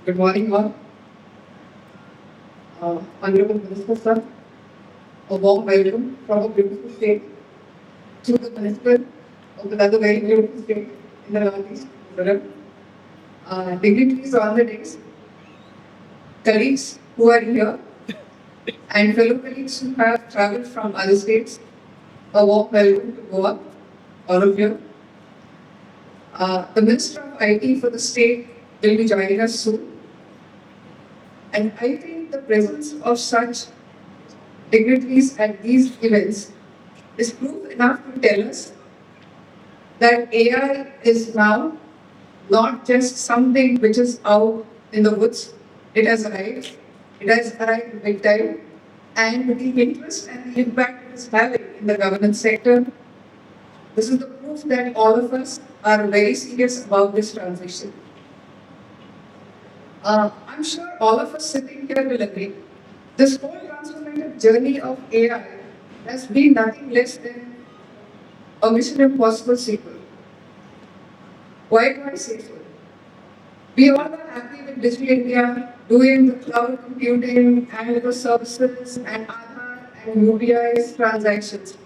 Good morning, all. Honorable Minister, sir, a warm welcome from a beautiful state to the Minister of another very beautiful state in the Northeast, Gujarat. Dignitaries on the days, colleagues who are here, and fellow colleagues who have traveled from other states, a warm welcome to Goa, all of you. The Minister of IT for the state will be joining us soon. And I think the presence of such dignitaries at these events is proof enough to tell us that AI is now not just something which is out in the woods. It has arrived. It has arrived big time. And the interest and the impact it is having in the governance sector, this is the proof that all of us are very serious about this transition. I'm sure all of us sitting here will agree. This whole transformative journey of AI has been nothing less than a Mission Impossible sequel. Why do I say so? We all are happy with Digital India doing the cloud computing and the services and Aadhaar and UPI's transactions.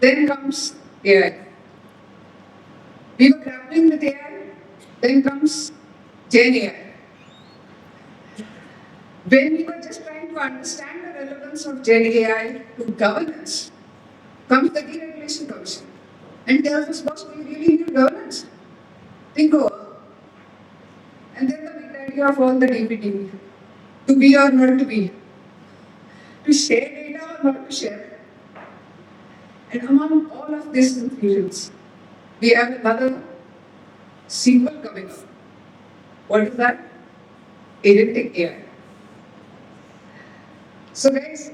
Then comes AI. We were grappling with AI. Then comes Gen AI. When we were just trying to understand the relevance of Gen AI to governance, comes the Deregulation Commission and tells us, boss, we really need governance. Think over. And then the big idea of all the DPT, to be or not to be, to share data or not to share. And among all of these confusions, we have another sequel coming up. What is that? Agentic AI. So guys,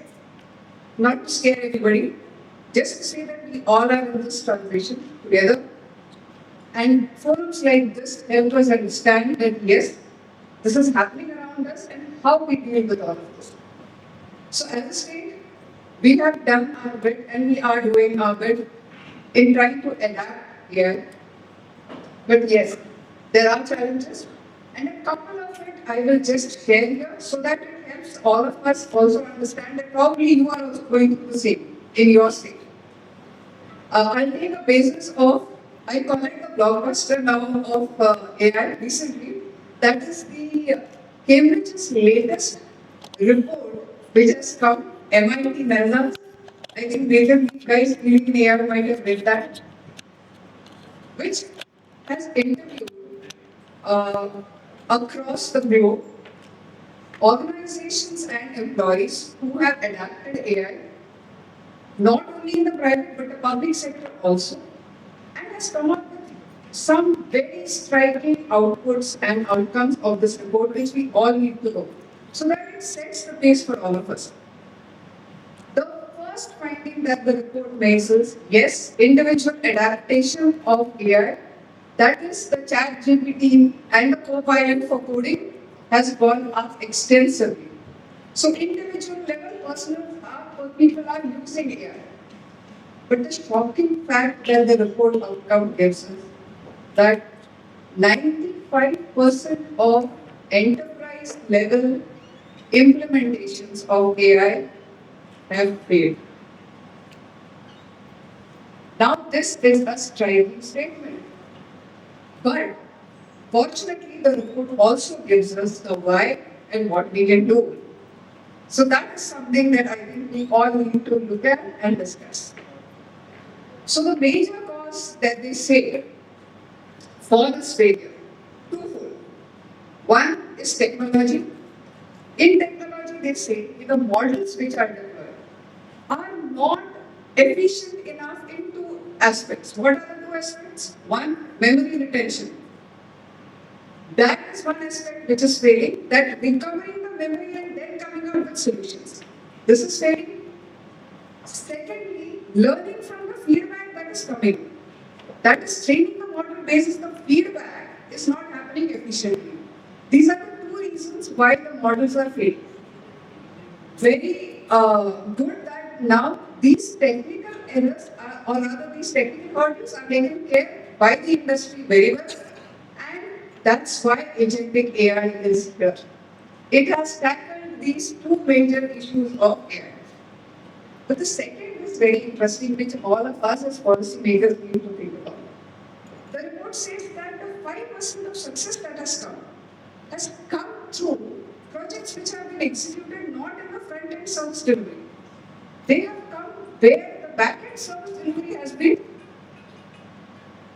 not to scare anybody, just to say that we all are in this transition together. And forums like this help us understand that yes, this is happening around us and how we deal with all of this. So as a state, we have done our bit and we are doing our bit in trying to adapt here. But yes, there are challenges and a couple of it I will just share here so that it helps all of us also understand that probably you are also going through the same in your state. I'll take a basis of, I call it the blockbuster now of AI recently. That is the Cambridge's latest report, which has come, MIT Nelson. I think later you guys in AI might have read that, which has interviewed across the globe organizations and employees who have adapted AI, not only in the private but the public sector also, and has come up with some very striking outputs and outcomes of this report, which we all need to know, so that it sets the pace for all of us. The first finding that the report makes is, yes, individual adaptation of AI, that is the ChatGPT and the Copilot for coding, has gone up extensively. So individual level people are using AI. But the shocking fact that the report outcome gives us that 95% of enterprise level implementations of AI have failed. Now this is a striking statement. But fortunately, the report also gives us the why and what we can do. So that is something that I think we all need to look at and discuss. So the major cause that they say for this failure, twofold. One is technology. In technology, they say the models which are deployed are not efficient enough in two aspects. What are the two aspects? One, memory retention. That is one aspect which is failing, that recovering the memory and then coming up with solutions. This is failing. Secondly, learning from the feedback that is coming. That is training the model basis the feedback is not happening efficiently. These are the two reasons why the models are failing. Very good that now these technical errors or rather these technical hurdles are taken care by the industry very well, and that's why agentic AI is here. It has tackled these two major issues of AI. But the second is very interesting, which all of us as policymakers need to think about. The report says that the 5% of success that has come through projects which have been executed not in the front-end service delivery. They have come where the back-end service delivery has been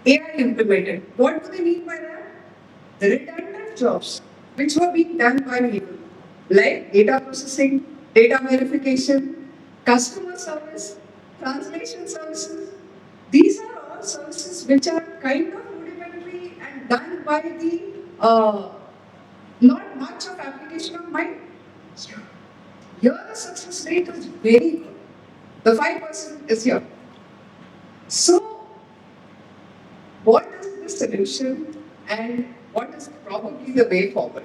AI implemented. What do they mean by that? The redundant jobs which were being done by people, like data processing, data verification, customer service, translation services. These are all services which are kind of rudimentary and done by the not much of application of mind. Here the success rate is very good. The 5% is here. So, what is the solution and what is probably the way forward?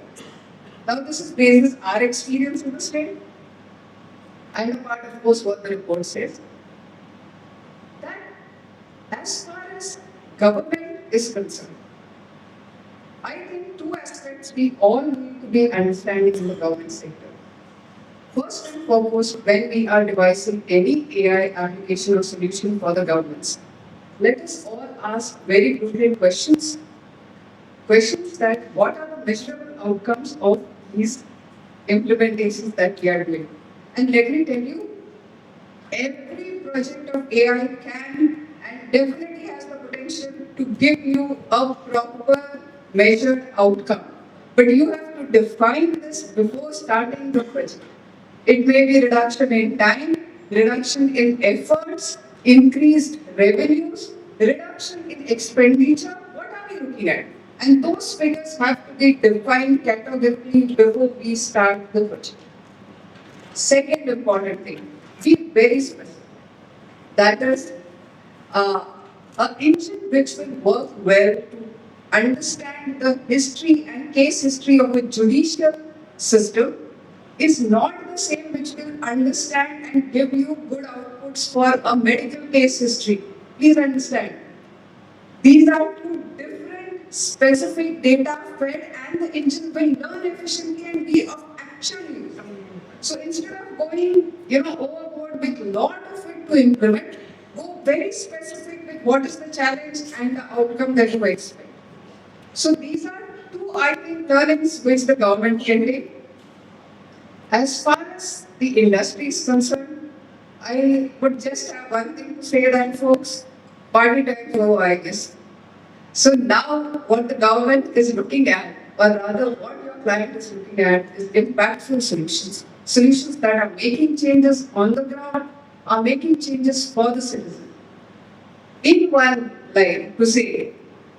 Now, this is based on our experience in the state and a part, of course, what the report says. That as far as government is concerned, I think two aspects we all need to be understanding in the government sector. First and foremost, when we are devising any AI application or solution for the governments, let us all ask very prudent questions. Questions that what are the measurable outcomes of these implementations that we are doing? And let me tell you, every project of AI can and definitely has the potential to give you a proper measured outcome. But you have to define this before starting the project. It may be reduction in time, reduction in efforts, increased revenues, reduction in expenditure. What are we looking at? And those figures have to be defined categorically before we start the project. Second important thing, be very specific. That is, an engine which will work well to understand the history and case history of a judicial system is not the same which will understand and give you good outputs for a medical case history. Please understand. These are two different specific data fed and the engine will learn efficiently and be of actual use. So instead of going, overboard with a lot of it to implement, go very specific with what is the challenge and the outcome that you expect. So these are two, I think, learnings which the government can take. As far as the industry is concerned, I would just have one thing to say that, folks, party time over, I guess. So now what the government is looking at, or rather what your client is looking at, is impactful solutions. Solutions that are making changes on the ground, are making changes for the citizen. In one line, to say,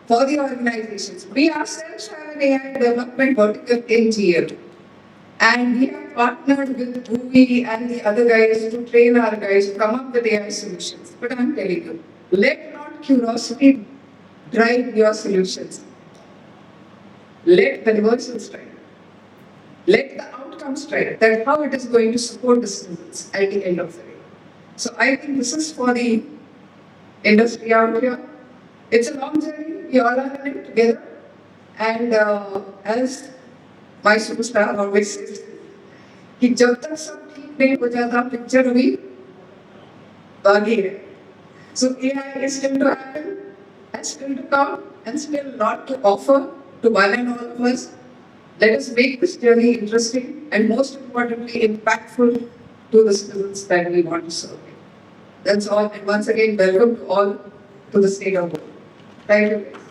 for the organizations, we ourselves have an AI development vertical in GL. And we have partnered with 𝐂𝐲𝐿 and the other guys to train our guys to come up with AI solutions. But I'm telling you, let not curiosity drive your solutions. Let the conversions drive. Let the outcomes drive. That's how it is going to support the citizens at the end of the day. So I think this is for the industry out here. It's a long journey. We all are in it together. And as my superstar always says कि जब तक सब ठीक नहीं हो जाता picture हुई बाकी है. So AI is still to happen, and still to come, and still lot to offer to one and all of us. Let us make this journey interesting and most importantly impactful to the citizens that we want to serve. That's all. And once again, welcome to all to the state of Goa. Thank you.